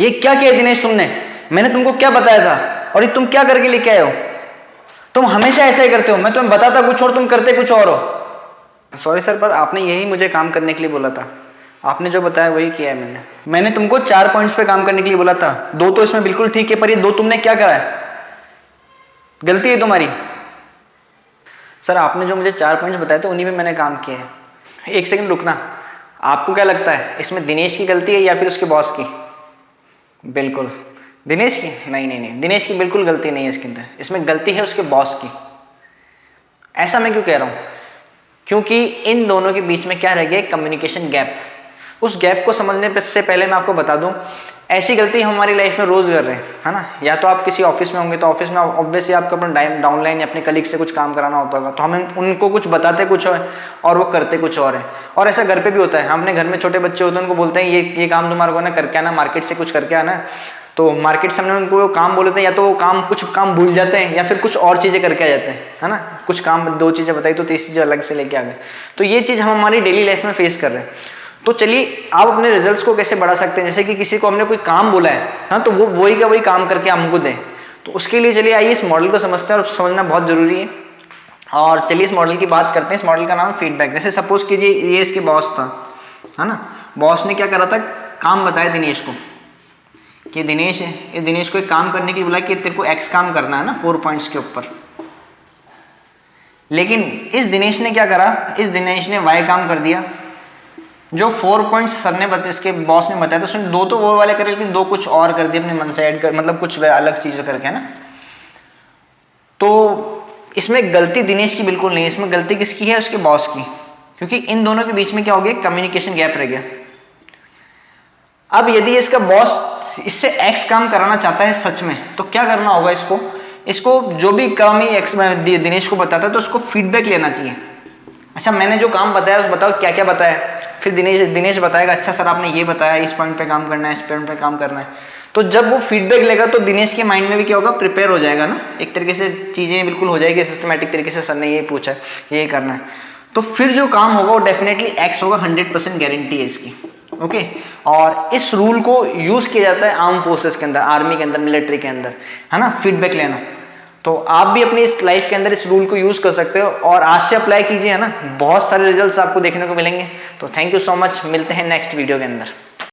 ये क्या किया दिनेश तुमने? मैंने तुमको क्या बताया था और ये तुम क्या करके लेके आए हो? तुम हमेशा ऐसा ही करते हो, मैं तुम्हें बताता कुछ और तुम करते कुछ और हो। सॉरी सर, पर आपने यही मुझे काम करने के लिए बोला था, आपने जो बताया वही किया है। मैंने तुमको 4 पॉइंट्स पे काम करने के लिए बोला था, 2 तो इसमें बिल्कुल ठीक है, पर ये 2 तुमने क्या करा है? गलती है तुम्हारी। सर आपने जो मुझे 4 पॉइंट्स बताए थे उन्हीं पे मैंने काम किया है। 1 सेकंड रुकना, आपको क्या लगता है इसमें दिनेश की गलती है या फिर उसके बॉस की? बिल्कुल दिनेश की। नहीं, दिनेश की बिल्कुल गलती नहीं है इसके अंदर, इसमें गलती है उसके बॉस की। ऐसा मैं क्यों कह रहा हूं? क्योंकि इन दोनों के बीच में क्या रह गया? Communication gap. उस गैप को समझने से पहले मैं आपको बता दूं, ऐसी गलती हम हमारी लाइफ में रोज कर रहे हैं, है ना। या तो आप किसी ऑफिस में होंगे तो ऑफिस में ऑब्वियसली आपको अपना डाउनलाइन या अपने कलीग से कुछ काम कराना होता होगा, तो हमें उनको कुछ बताते कुछ है और वो करते कुछ और है। और ऐसा घर पे भी होता है, हम अपने घर में छोटे बच्चे होते हैं उनको बोलते हैं ये काम तुम्हारे को ना करके आना, मार्केट से कुछ करके आना। तो मार्केट से हमने उनको वो काम बोले थे, या तो वो काम कुछ काम भूल जाते हैं या फिर कुछ और चीज़ें करके आ जाते हैं, है ना। कुछ काम 2 चीज़ें बताई तो 3 चीज़ें अलग से लेके आ गए। तो ये चीज़ हम हमारी डेली लाइफ में फेस कर रहे हैं। तो चलिए आप अपने रिजल्ट्स को कैसे बढ़ा सकते हैं? जैसे कि किसी को हमने कोई काम बोला है, हाँ, तो वो वही का वही काम करके हमको दें। तो उसके लिए चलिए आइए इस मॉडल को समझते हैं, और समझना बहुत जरूरी है। और चलिए इस मॉडल की बात करते हैं। इस मॉडल का नाम फीडबैक। जैसे सपोज कीजिए ये इसके बॉस था, है ना। बॉस ने क्या करा था? काम बताया दिनेश को कि दिनेश है, ये दिनेश को एक काम करने के लिए बोला कि तेरे को एक्स काम करना है ना 4 पॉइंट्स के ऊपर। लेकिन इस दिनेश ने क्या करा? इस दिनेश ने वाई काम कर दिया। जो 4 पॉइंट्स सर ने बताया, इसके बॉस ने बताया, तो उसने 2 तो वो वाले करे, लेकिन 2 कुछ और कर दिए अपने मन से ऐड कर, मतलब कुछ अलग चीजें करके, है ना। तो इसमें गलती दिनेश की बिल्कुल नहीं है, इसमें गलती किसकी है? उसके बॉस की। क्योंकि इन दोनों के बीच में क्या हो गया? कम्युनिकेशन गैप रह गया। अब यदि इसका बॉस इससे एक्स काम कराना चाहता है सच में, तो क्या करना होगा? इसको जो भी काम ही एक्स दिनेश को बताता है तो उसको फीडबैक लेना चाहिए। अच्छा, मैंने जो काम बताया बताओ क्या क्या बताया। फिर दिनेश बताएगा, अच्छा सर आपने ये बताया, इस पॉइंट पे काम करना है, इस पॉइंट पे काम करना है। तो जब वो फीडबैक लेगा तो दिनेश के माइंड में भी क्या होगा? प्रिपेयर हो जाएगा ना, एक तरीके से चीजें बिल्कुल हो जाएगी सिस्टमेटिक तरीके से। सर ने ये पूछा, ये करना है, तो फिर जो काम होगा वो डेफिनेटली एक्स होगा, 100% गारंटी है इसकी। ओके। और इस रूल को यूज किया जाता है आर्म फोर्सेस के अंदर, आर्मी के अंदर, मिलिट्री के अंदर, है ना, फीडबैक लेना। तो आप भी अपनी इस लाइफ के अंदर इस रूल को यूज कर सकते हो और आज से अप्लाई कीजिए, है ना। बहुत सारे रिजल्ट्स आपको देखने को मिलेंगे। तो थैंक यू सो मच, मिलते हैं नेक्स्ट वीडियो के अंदर।